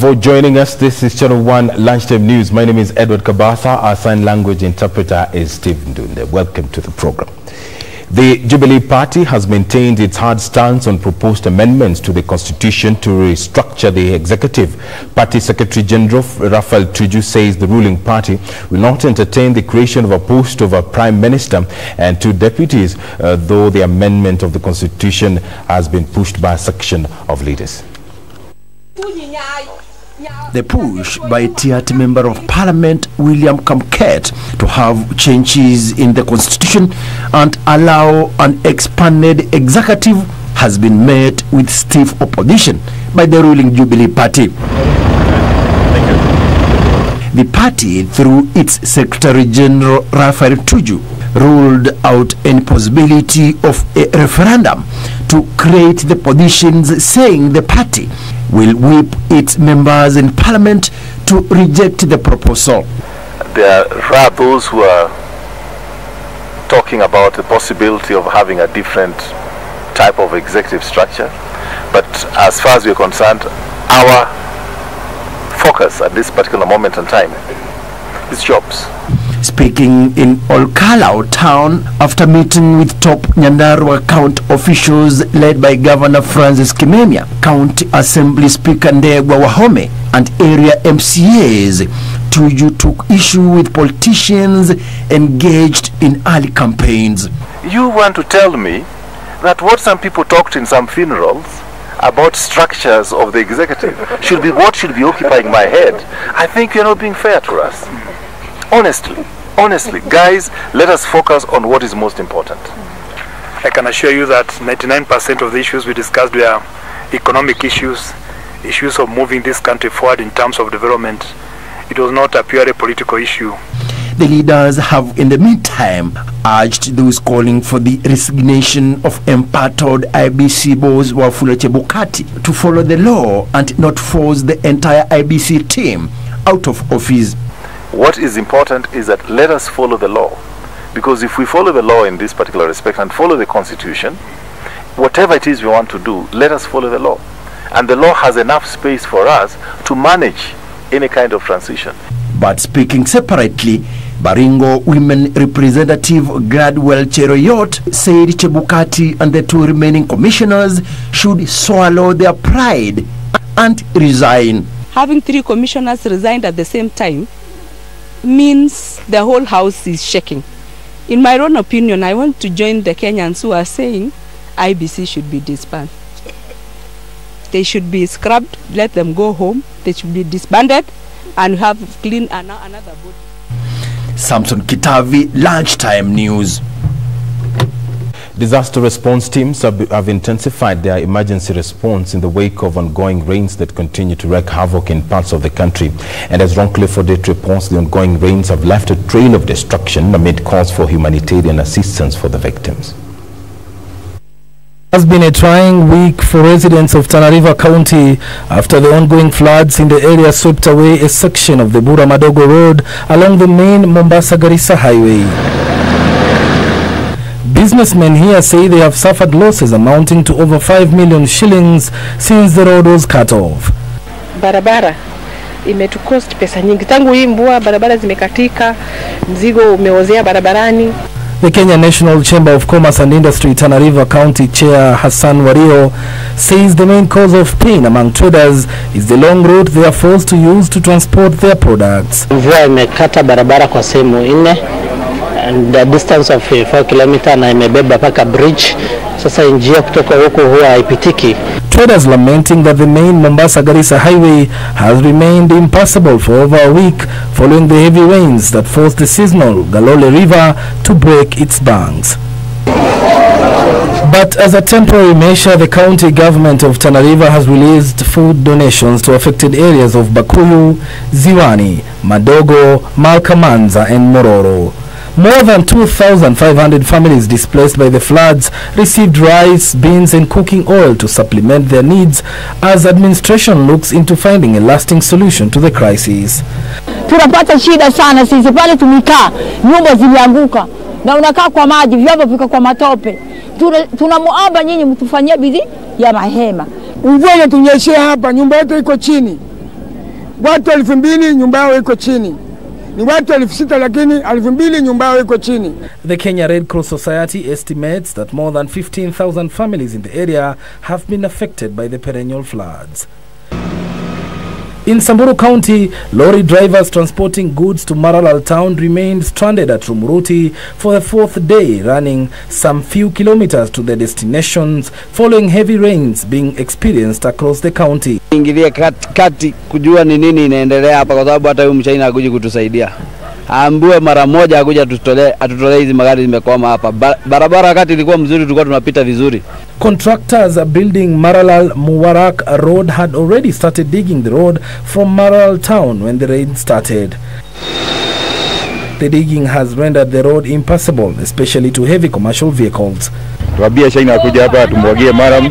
for joining us. This is Channel 1 Lunchtime News. My name is Edward Kabatha. Our sign language interpreter is Steve Ndunde. Welcome to the program. The Jubilee Party has maintained its hard stance on proposed amendments to the Constitution to restructure the executive. Party Secretary General Raphael Tuju says the ruling party will not entertain the creation of a post of a Prime Minister and 2 deputies, though the amendment of the Constitution has been pushed by a section of leaders. The push by TRT Member of Parliament William Kamket to have changes in the Constitution and allow an expanded executive has been met with stiff opposition by the ruling Jubilee Party. The party, through its Secretary General Raphael Tuju, ruled out any possibility of a referendum to create the positions, saying the party will whip its members in Parliament to reject the proposal. There are those who are talking about the possibility of having a different type of executive structure, but as far as we're concerned, our focus at this particular moment in time is jobs. Speaking in Olkalau town after meeting with top Nyandarua county officials led by Governor Francis Kimemia, County Assembly Speaker Ndegwa Wahome and area MCAs, Tuju took issue with politicians engaged in early campaigns. You want to tell me that what some people talked in some funerals about structures of the executive should be what should be occupying my head? I think you're not being fair to us. Honestly, guys, let us focus on what is most important. I can assure you that 99% of the issues we discussed were economic issues of moving this country forward in terms of development. It was not a purely political issue. The leaders have in the meantime urged those calling for the resignation of embattled IBC boss Wafula Chebukati to follow the law and not force the entire IBC team out of office. What is important is that let us follow the law, because if we follow the law in this particular respect and follow the Constitution, whatever it is we want to do, let us follow the law. And the law has enough space for us to manage any kind of transition. But speaking separately, Baringo Women Representative Gladwell Cheroyot said Chebukati and the 2 remaining commissioners should swallow their pride and resign. Having 3 commissioners resigned at the same time means the whole house is shaking. In my own opinion, I want to join the Kenyans who are saying IBC should be disbanded. They should be scrubbed, let them go home, they should be disbanded and have clean another body. Samson Kitavi, Lunchtime News. Disaster response teams have intensified their emergency response in the wake of ongoing rains that continue to wreak havoc in parts of the country. And as Ron Clifford reports, the ongoing rains have left a trail of destruction amid calls for humanitarian assistance for the victims. It has been a trying week for residents of Tana River County after the ongoing floods in the area swept away a section of the Bura Madogo Road along the main Mombasa-Garissa highway. Businessmen here say they have suffered losses amounting to over 5 million shillings since the road was cut off. Barabara imetukost pesa nyingi tangu hii mvua, barabara zimekatika, mzigo umeozea barabarani. The Kenya National Chamber of Commerce and Industry Tana River County Chair Hassan Wario says the main cause of pain among traders is the long route they are forced to use to transport their products. Mvua imekata barabara kwa sehemu 4 and the distance of 4 km na imebeba paka bridge. Sasa njia kutoka huko huwa haipitiki. Traders lamenting that the main Mombasa-Garissa highway has remained impassable for over a week following the heavy rains that forced the seasonal Galole River to break its banks. But as a temporary measure, the county government of Tana River has released food donations to affected areas of Bakuyu, Ziwani, Madogo, Malkamanza and Mororo. More than 2,500 families displaced by the floods received rice, beans and cooking oil to supplement their needs as administration looks into finding a lasting solution to the crisis. Tunapata shida sana sisi pale tumikaa, nyumba zilianguka na unakaa kwa maji, vyombo viko kwa matope. Tunamuomba nyinyi mtufanyie bidii ya mahema. Mvua tunyeshea hapa, nyumba yetu iko chini. watu 2000 nyumba yao iko chini. Ni watu 6000 lakini 2000 nyumba yao iko chini. The Kenya Red Cross Society estimates that more than 15,000 families in the area have been affected by the perennial floods. In Samburu County, lorry drivers transporting goods to Maralal town remained stranded at Rumuruti for the 4th day, running some few kilometers to their destinations following heavy rains being experienced across the county. Ingilia kati kujua ni nini inaendelea hapa kwa sababu hata huyu mchaina hakuji kutusaidia. Aambiwe mara moja akuja atutolee hizi magari zimekwama hapa. Barabara wakati ilikuwa mzuri tulikuwa tunapita vizuri. Contractors building Maralal Mubarak Road had already started digging the road from Maralal town when the rain started. The digging has rendered the road impassable, especially to heavy commercial vehicles. Tuambie China kuja hapa tumwagie maram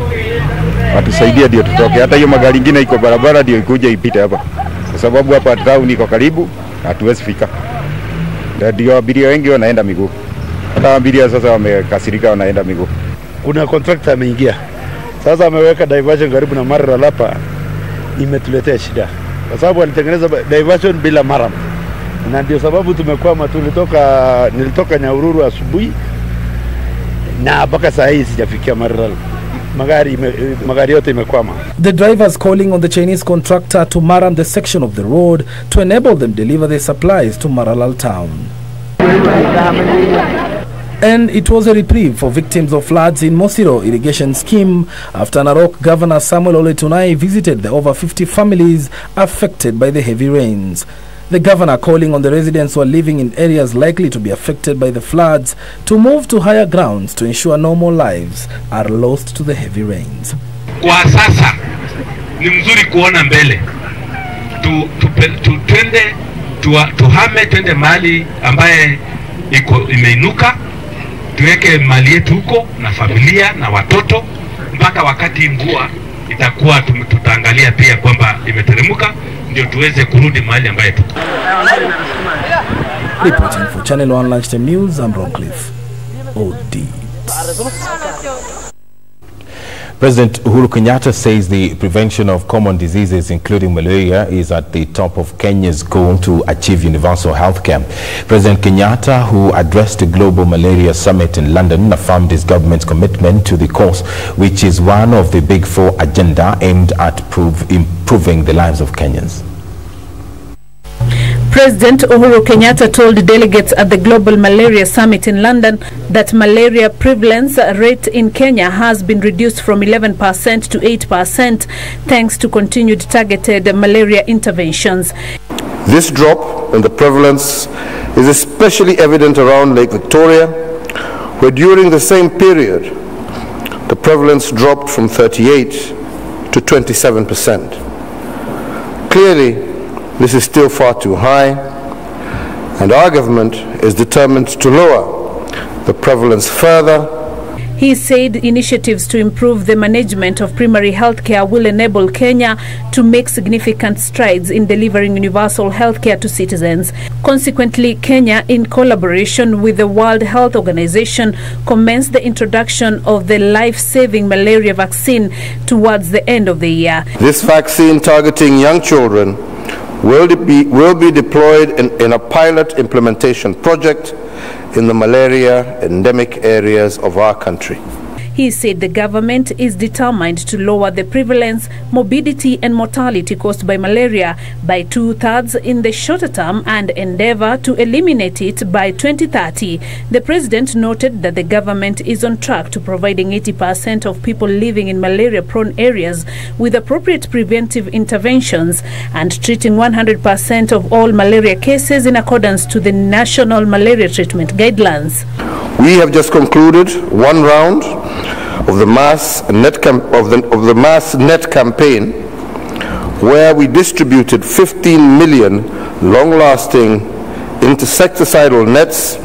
atusaidie ndio tutoke. Hata hiyo magari mengine iko barabara ndio ikuja ipite hapa. Kwa sababu hapa town iko karibu hatuwezi fika. Ndio abiria wengi wanaenda miguu. Hata abiria sasa wamekasirika wanaenda miguu. Kuna contractor ameingia. Sasa ameweka diversion karibu na Maralal hapa, imetuletea shida. Kwa sababu alitengeneza diversion bila maram. Na ndio sababu tumekwama. Nilitoka Nyahururu asubuhi na mpaka saa hii sijafikia Maralal. Magari yote imekwama. The drivers calling on the Chinese contractor to maram the section of the road to enable them deliver their supplies to Maralal town. And it was a reprieve for victims of floods in Mosiro irrigation scheme after Narok Governor Samuel Ole Tunai visited the over 50 families affected by the heavy rains. The governor calling on the residents who are living in areas likely to be affected by the floods to move to higher grounds to ensure normal lives are lost to the heavy rains. Kwa sasa ni mzuri kuona mbele. Tuhame twende mahali ambaye imeinuka. Tuweke mali yetu huko na familia na watoto mpaka wakati mvua itakuwa tutaangalia pia kwamba imeteremka ndio tuweze kurudi mahali ambaye tuko. Reporting for Channel 1 Lunchtime News, I'm Ron Cliff. OD. President Uhuru Kenyatta says the prevention of common diseases, including malaria, is at the top of Kenya's goal to achieve universal healthcare. President Kenyatta, who addressed the Global Malaria Summit in London, affirmed his government's commitment to the cause, which is one of the Big Four agenda aimed at improving the lives of Kenyans. President Uhuru Kenyatta told delegates at the Global Malaria Summit in London that malaria prevalence rate in Kenya has been reduced from 11% to 8% thanks to continued targeted malaria interventions. This drop in the prevalence is especially evident around Lake Victoria, where during the same period the prevalence dropped from 38 to 27%. Clearly, this is still far too high, and our government is determined to lower the prevalence further. He said initiatives to improve the management of primary health care will enable Kenya to make significant strides in delivering universal health care to citizens. Consequently, Kenya, in collaboration with the World Health Organization, commenced the introduction of the life-saving malaria vaccine towards the end of the year. This vaccine targeting young children will be deployed in a pilot implementation project in the malaria endemic areas of our country. He said the government is determined to lower the prevalence, morbidity and mortality caused by malaria by 2/3 in the shorter term and endeavor to eliminate it by 2030. The president noted that the government is on track to providing 80% of people living in malaria-prone areas with appropriate preventive interventions and treating 100% of all malaria cases in accordance to the National Malaria Treatment Guidelines. We have just concluded one round of the mass net campaign, where we distributed 15 million long-lasting insecticidal nets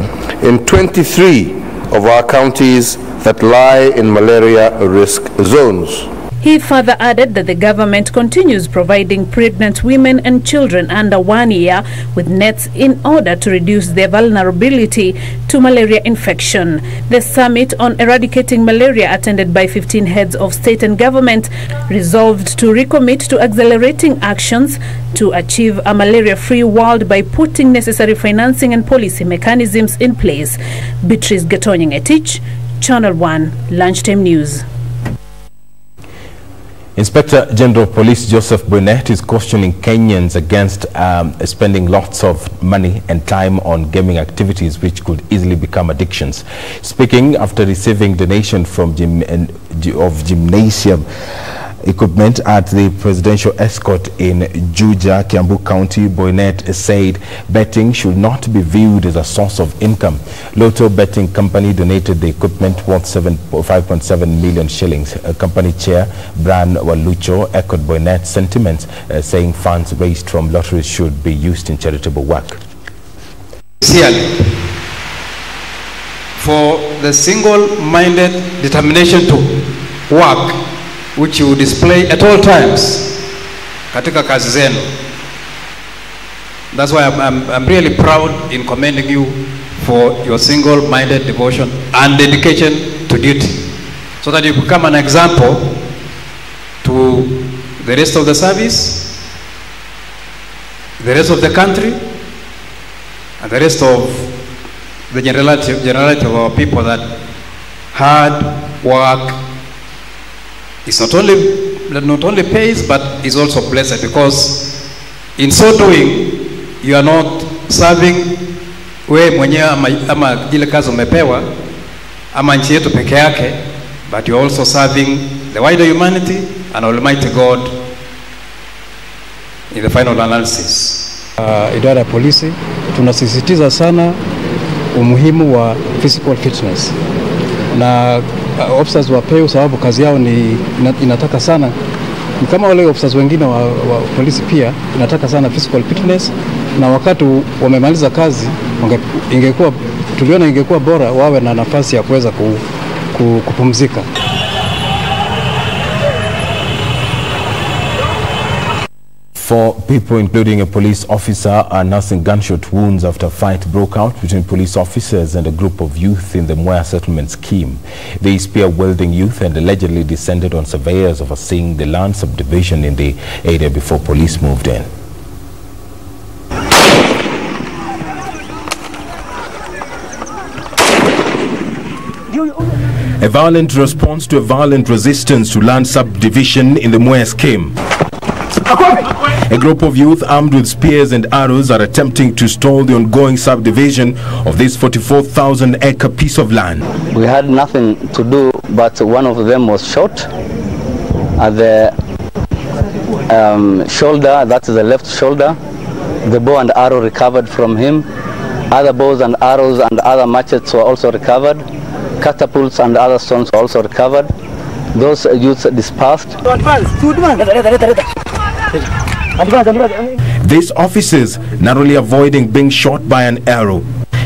in 23 of our counties that lie in malaria risk zones. He further added that the government continues providing pregnant women and children under 1 year with nets in order to reduce their vulnerability to malaria infection. The summit on eradicating malaria, attended by 15 heads of state and government, resolved to recommit to accelerating actions to achieve a malaria-free world by putting necessary financing and policy mechanisms in place. Beatrice Getonyeng-Etich, Channel 1, Lunchtime News. Inspector General of Police Joseph Boynet is cautioning Kenyans against spending lots of money and time on gaming activities which could easily become addictions. Speaking after receiving donation from gymnasium equipment at the presidential escort in Juja, Kiambu County, Boynet said betting should not be viewed as a source of income. Lotto Betting Company donated the equipment worth 5.7 million shillings. Company chair Bran Walucho echoed Boynet's sentiments, saying funds raised from lotteries should be used in charitable work. Sincerely, for the single-minded determination to work which you display at all times katika kazi zenu. That's why I'm really proud in commending you for your single-minded devotion and dedication to duty, so that you become an example to the rest of the service, the rest of the country, and the rest of the generality of our people, that hard work is not only pays, but is also blessed, because in so doing you are not serving we mwenyewe ama ile kazi umepewa ama nchi yetu peke yake, but you are also serving the wider humanity and Almighty God in the final analysis. Idara ya polisi tunasisitiza sana umuhimu wa physical fitness, na officers wapewe, sababu kazi yao ni inataka sana, ni kama wale officers wengine wa polisi pia inataka sana physical fitness, na wakati wamemaliza kazi ingekuwa bora wawe na nafasi ya kuweza kupumzika. Four people, including a police officer, are nursing gunshot wounds after a fight broke out between police officers and a group of youth in the Mwea settlement scheme. The spear-wielding youth had allegedly descended on surveyors overseeing the land subdivision in the area before police moved in. A violent response to a violent resistance to land subdivision in the Mwea scheme. A group of youth armed with spears and arrows are attempting to stall the ongoing subdivision of this 44,000-acre piece of land. We had nothing to do, but one of them was shot at the shoulder, that is the left shoulder. The bow and arrow recovered from him. Other bows and arrows and other machetes were also recovered. Catapults and other stones were also recovered. Those youths dispersed. These officers narrowly avoiding being shot by an arrow.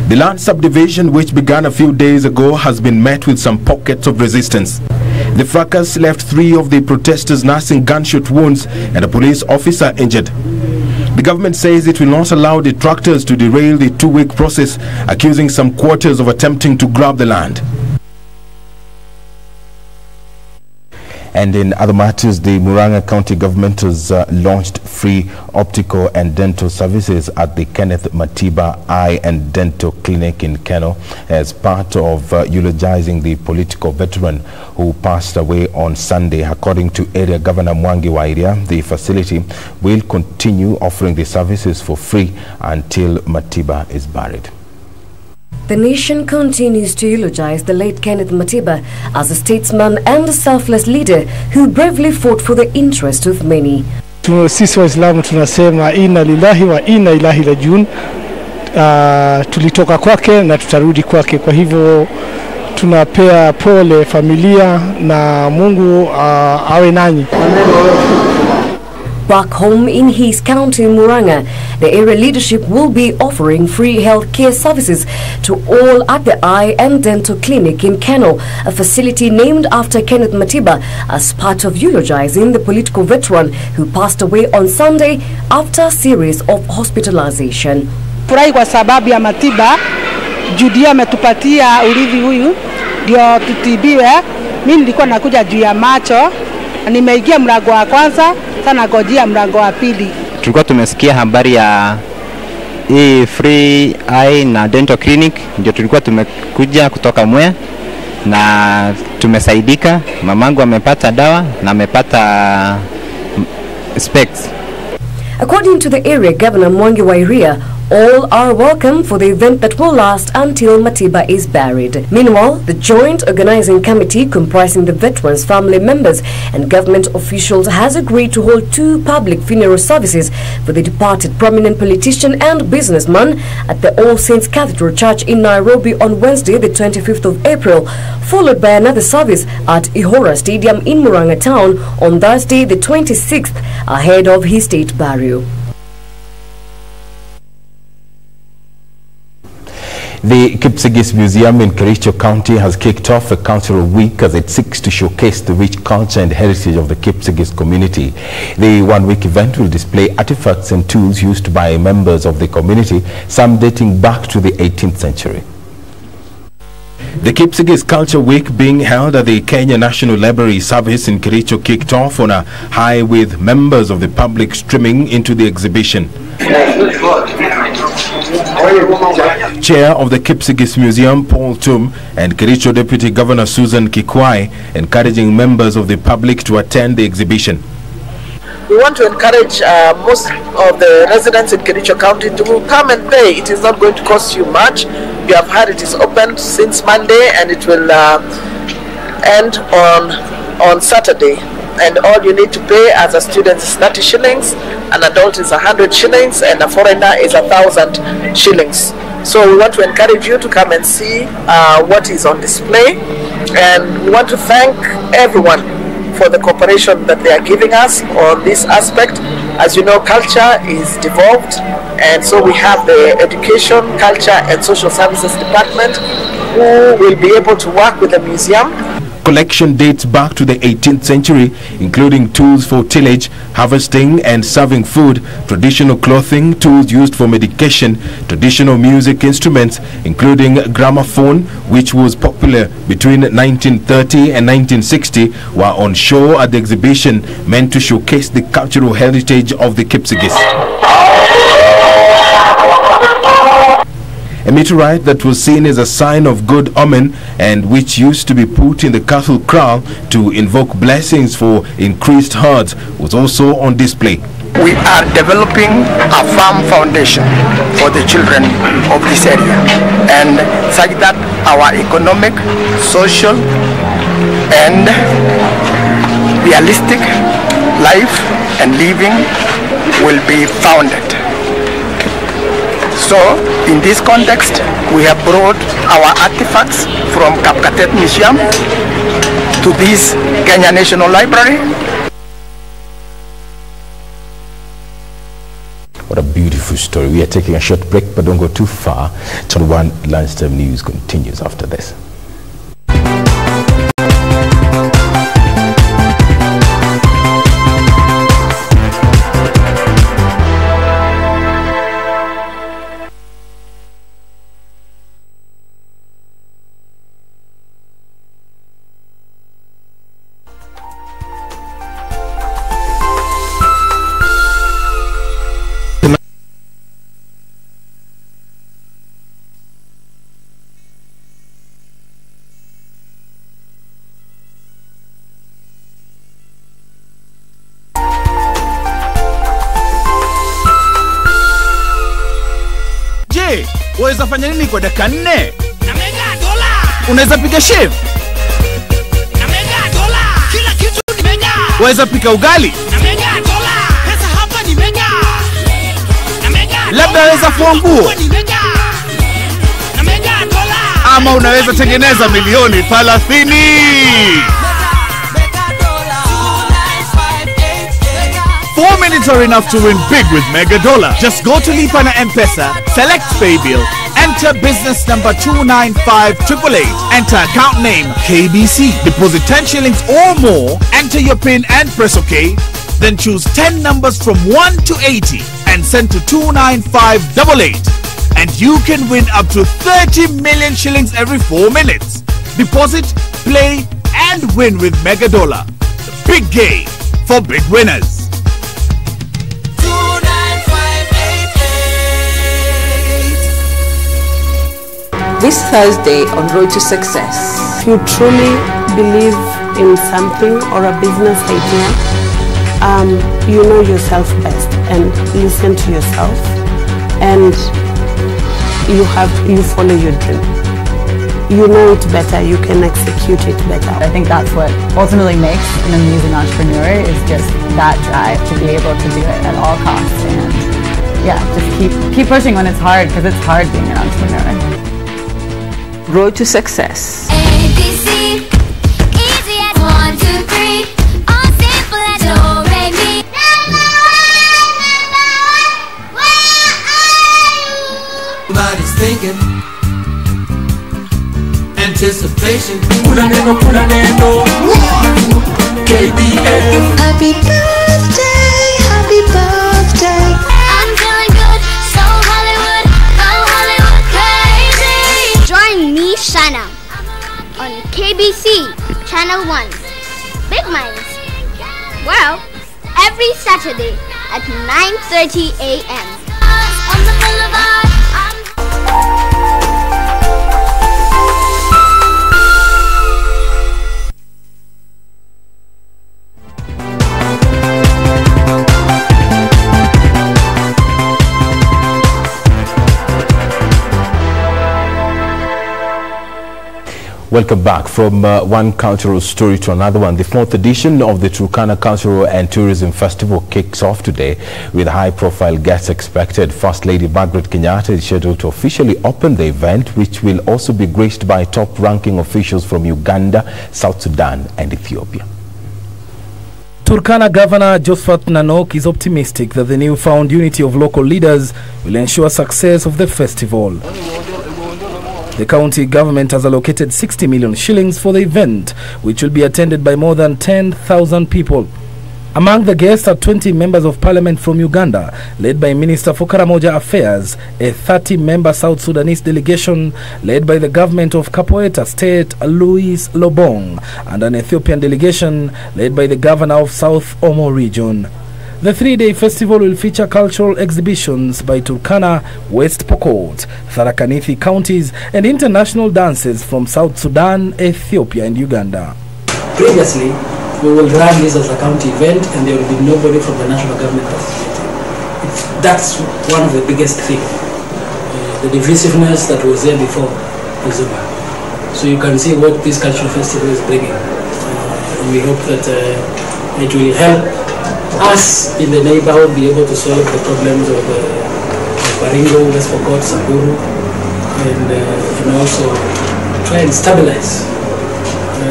The land subdivision, which began a few days ago, has been met with some pockets of resistance. The fracas left 3 of the protesters nursing gunshot wounds and a police officer injured. The government says it will not allow detractors to derail the 2-week process, accusing some quarters of attempting to grab the land. And in other matters, the Murang'a County government has launched free optical and dental services at the Kenneth Matiba Eye and Dental Clinic in Kano as part of eulogizing the political veteran who passed away on Sunday. According to Area Governor Mwangi Wairia, the facility will continue offering the services for free until Matiba is buried. The nation continues to eulogize the late Kenneth Matiba as a statesman and a selfless leader who bravely fought for the interest of many. Sisi Waislamu tunasema inna lillahi wa inna ilahi rajiun. Tulitoka kwake na tutarudi kwake. Kwa hivyo tunapea pole familia na Mungu awe nanyi. Back home in his county, Muranga, the area leadership will be offering free health care services to all at the Eye and Dental Clinic in Kano, a facility named after Kenneth Matiba, as part of eulogizing the political veteran who passed away on Sunday after a series of hospitalization. Furahi kwa sababu ya Matiba, Jubilee ametupatia urithi huyu ndio tutibiwe. Mimi nilikuwa nakuja juu ya macho, nimeingia mlango wa kwanza, sana ngojea mlango wa pili. Tulikuwa tumesikia habari ya hii free eye na dental clinic, ndio tulikuwa tumekuja kutoka Mwea na tumesaidika. Mamangu amepata dawa na amepata specs. According to the area governor Mwangi Wairia, all are welcome for the event that will last until Matiba is buried. Meanwhile, the joint organizing committee comprising the veterans' family members and government officials has agreed to hold 2 public funeral services for the departed prominent politician and businessman at the All Saints Cathedral Church in Nairobi on Wednesday, the 25th of April, followed by another service at Ihora Stadium in Muranga Town on Thursday, the 26th, ahead of his state burial. The Kipsigis Museum in Kericho County has kicked off a cultural week as it seeks to showcase the rich culture and heritage of the Kipsigis community. The one-week event will display artifacts and tools used by members of the community, some dating back to the 18th century. The Kipsigis Culture Week being held at the Kenya National Library service in Kericho kicked off on a high with members of the public streaming into the exhibition. Chair of the Kipsigis Museum, Paul Tum, and Kericho Deputy Governor Susan Kikwai encouraging members of the public to attend the exhibition. We want to encourage most of the residents in Kericho County to come and pay. It is not going to cost you much. You have heard it is opened since Monday and it will end on Saturday. And all you need to pay as a student is 30 shillings, an adult is 100 shillings, and a foreigner is 1,000 shillings. So we want to encourage you to come and see what is on display. And we want to thank everyone for the cooperation that they are giving us on this aspect. As you know, culture is devolved, and so we have the Education, Culture and Social Services Department who will be able to work with the museum. Collection dates back to the 18th century, including tools for tillage, harvesting and serving food, traditional clothing, tools used for medication, traditional music instruments, including gramophone, which was popular between 1930 and 1960, were on show at the exhibition meant to showcase the cultural heritage of the Kipsigis. A meteorite that was seen as a sign of good omen and which used to be put in the cattle kraal to invoke blessings for increased herds was also on display. We are developing a farm foundation for the children of this area, and such that our economic, social and realistic life and living will be founded. So, in this context, we have brought our artifacts from Kapkatet Museum to this Kenya National Library. What a beautiful story. We are taking a short break, but don't go too far. Channel 1 Lunchtime News continues after this. Waweza fanya nini kwa dakika 4? Na mega dola. Unaweza piga chef? Na mega dola. Kila kitu ni mega. Waweza pika ugali? Na mega dola. Pesa hapa ni mega. Na mega dola. Labda waweza fua nguo? Ni mega. Na mega dola. Ama unaweza tengeneza milioni 30. 4 minutes are enough to win big with Mega Dollar. Just go to Lipa na M-Pesa, select Pay Bill, enter business number 295888, enter account name KBC, deposit 10 shillings or more, enter your PIN and press OK, then choose 10 numbers from 1 to 80 and send to 29588. And you can win up to 30 million shillings every 4 minutes. Deposit, play and win with Mega Dollar. The big game for big winners. This Thursday on Road to Success. If you truly believe in something or a business idea, you know yourself best and listen to yourself, and you follow your dream. You know it better, you can execute it better. I think that's what ultimately makes an amazing entrepreneur, is just that drive to be able to do it at all costs, and yeah, just keep pushing when it's hard, because it's hard being an entrepreneur. Road to Success. ABC, easy as 1, 2, 3, all simple as do, re, mi. Everybody's thinking, anticipation. KBF. Happy birthday, happy birthday. I'm feeling good, so Hollywood, oh Hollywood crazy. Join me, Shana, on KBC Channel 1. Big Minds. Well, every Saturday at 9:30 a.m. On the boulevard. Welcome back. From one cultural story to another one. The 4th edition of the Turkana Cultural and Tourism Festival kicks off today with high-profile guests expected. First Lady Margaret Kenyatta is scheduled to officially open the event, which will also be graced by top-ranking officials from Uganda, South Sudan and Ethiopia. Turkana Governor Josephat Nanok is optimistic that the newfound unity of local leaders will ensure success of the festival. The county government has allocated 60 million shillings for the event, which will be attended by more than 10,000 people. Among the guests are 20 members of parliament from Uganda, led by Minister for Karamoja Affairs, a 30-member South Sudanese delegation led by the government of Kapoeta State, Louis Lobong, and an Ethiopian delegation led by the governor of South Omo region. The 3-day festival will feature cultural exhibitions by Turkana, West Pokot, Tharaka Nithi counties, and international dances from South Sudan, Ethiopia, and Uganda. Previously, we will run this as a county event, and there will be nobody from the national government participating. That's one of the biggest things. The divisiveness that was there before is over. So you can see what this cultural festival is bringing. And we hope that it will help us in the neighborhood be able to solve the problems of Baringo, West Pokot, Samburu, and also try and stabilize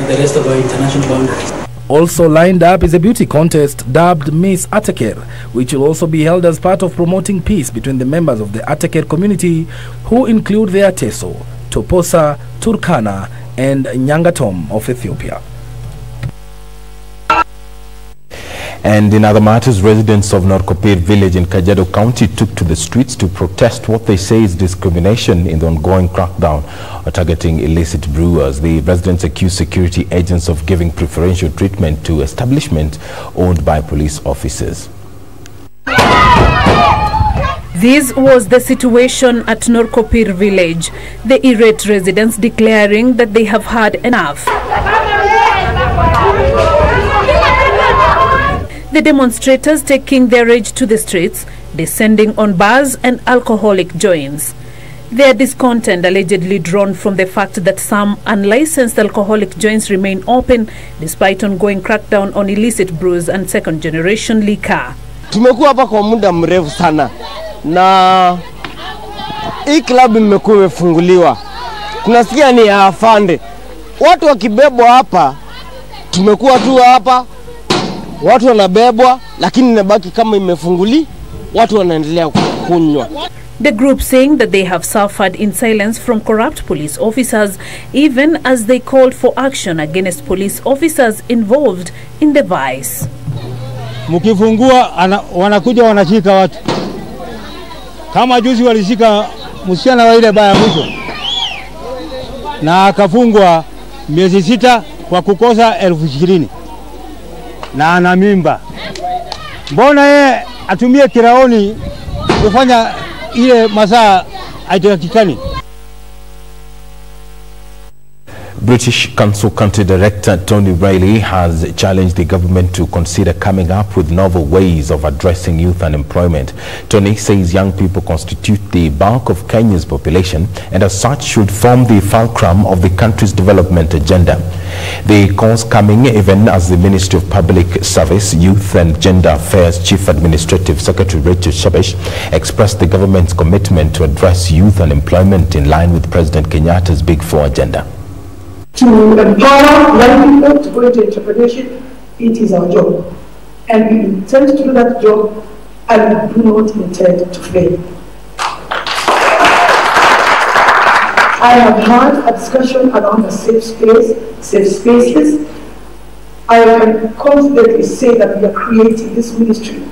the rest of our international boundaries. Also lined up is a beauty contest dubbed Miss Ataker, which will also be held as part of promoting peace between the members of the Ataker community, who include the Ateso, Toposa, Turkana, and Nyangatom of Ethiopia. And in other matters, residents of Norkopir village in Kajiado County took to the streets to protest what they say is discrimination in the ongoing crackdown targeting illicit brewers. The residents accuse security agents of giving preferential treatment to establishments owned by police officers. This was the situation at Norkopir village, the irate residents declaring that they have had enough. The demonstrators taking their rage to the streets, descending on bars and alcoholic joints. Their discontent allegedly drawn from the fact that some unlicensed alcoholic joints remain open despite ongoing crackdown on illicit brews and second-generation liquor. Tumekuwa hapa kwa muda mrefu sana na hii club imekuwa imefunguliwa. Tunasikia ni afande. Watu wakibebwa hapa, tumekuwa tu hapa watu wanabebwa, lakini inabaki kama imefunguli, watu wanaendelea kunywa. The group saying that they have suffered in silence from corrupt police officers, even as they called for action against police officers involved in the vice. Mkifungua wanakuja wanashika watu. Kama juzi walishika msichana wa ile baya mwisho, na akafungwa miezi 6 kwa kukosa 20,000 na ana mimba. Mbona yeye atumie kiraoni kufanya ile masaa haitakikani? British Council Country Director Tony Riley has challenged the government to consider coming up with novel ways of addressing youth unemployment. Tony says young people constitute the bulk of Kenya's population and as such should form the fulcrum of the country's development agenda. The calls coming even as the Ministry of Public Service, Youth and Gender Affairs Chief Administrative Secretary Rachel Shebesh expressed the government's commitment to address youth unemployment in line with President Kenyatta's Big Four agenda. To empower young people to go into entrepreneurship, it is our job. And we intend to do that job and we do not intend to fail. I have had a discussion around the safe spaces. I can confidently say that we are creating this ministry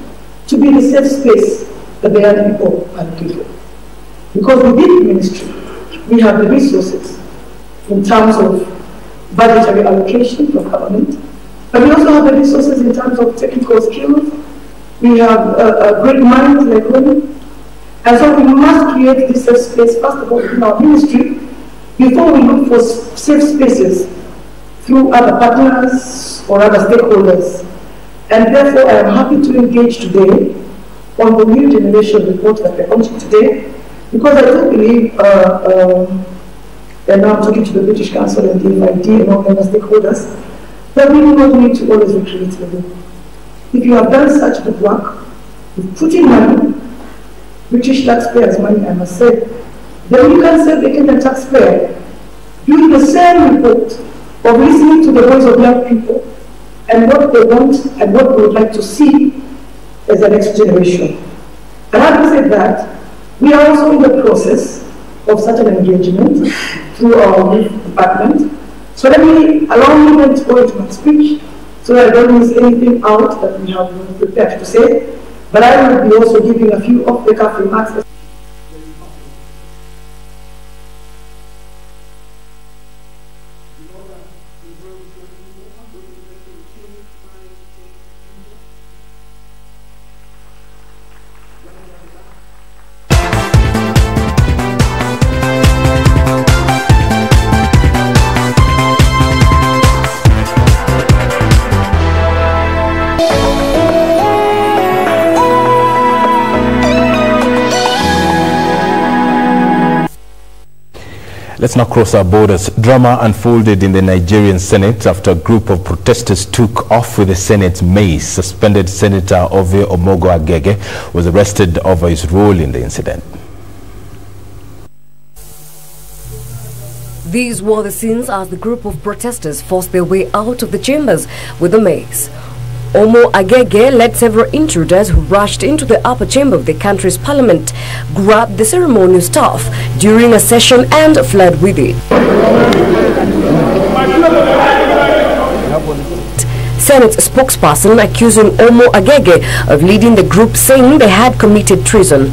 to be the safe space that the young people are looking for. Because within the ministry, we have the resources in terms of budgetary allocation from government, but we also have the resources in terms of technical skills. We have a great mind like women, and so we must create this safe space first of all in our ministry before we look for safe spaces through other partners or other stakeholders. And therefore, I am happy to engage today on the new generation report that we're launching today, because I do believe. And now I'm talking to the British Council and the FID and all the stakeholders, that we do not need to always recreate the wheel. If you have done such good work, with putting money, British taxpayers' money, I must say, then you can save the Kenyan taxpayer doing the same report of listening to the voice of young people and what they want and what they would like to see as the next generation. And having said that, we are also in the process of such an engagement through our youth department. So allow me to go into my speech so that I don't miss anything out that we have prepared to say. But I will be also giving a few off-the-cuff remarks. Let's now cross our borders. Drama unfolded in the Nigerian Senate after a group of protesters took off with the Senate's mace. Suspended Senator Ove Omogo Agege was arrested over his role in the incident. These were the scenes as the group of protesters forced their way out of the chambers with the mace. Omo Agege led several intruders who rushed into the upper chamber of the country's parliament, grabbed the ceremonial staff during a session and fled with it. Senate spokesperson accusing Omo Agege of leading the group, saying they had committed treason.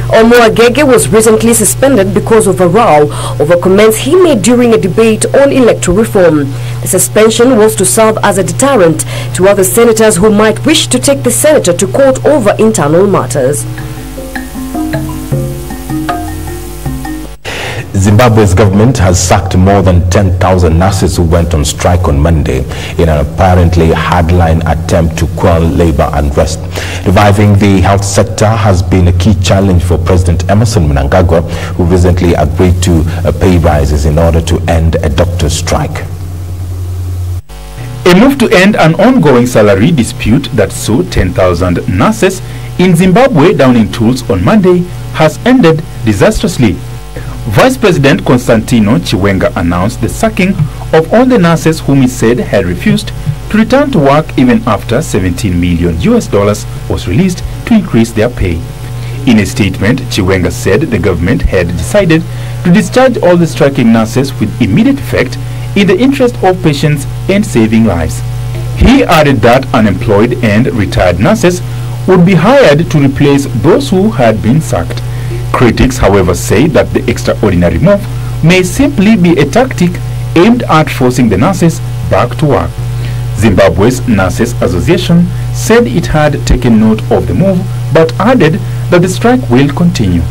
Omo Agege was recently suspended because of a row over comments he made during a debate on electoral reform. The suspension was to serve as a deterrent to other senators who might wish to take the senator to court over internal matters. Zimbabwe's government has sacked more than 10,000 nurses who went on strike on Monday in an apparently hardline attempt to quell labor unrest. Reviving the health sector has been a key challenge for President Emerson Mnangagwa, who recently agreed to pay rises in order to end a doctor's strike. A move to end an ongoing salary dispute that saw 10,000 nurses in Zimbabwe down in tools on Monday has ended disastrously. Vice President Constantino Chiwenga announced the sacking of all the nurses whom he said had refused to to return to work even after $17 million was released to increase their pay. In a statement, Chiwenga said the government had decided to discharge all the striking nurses with immediate effect in the interest of patients and saving lives. He added that unemployed and retired nurses would be hired to replace those who had been sacked. Critics, however, say that the extraordinary move may simply be a tactic aimed at forcing the nurses back to work. Zimbabwe's Nurses Association said it had taken note of the move, but added that the strike will continue.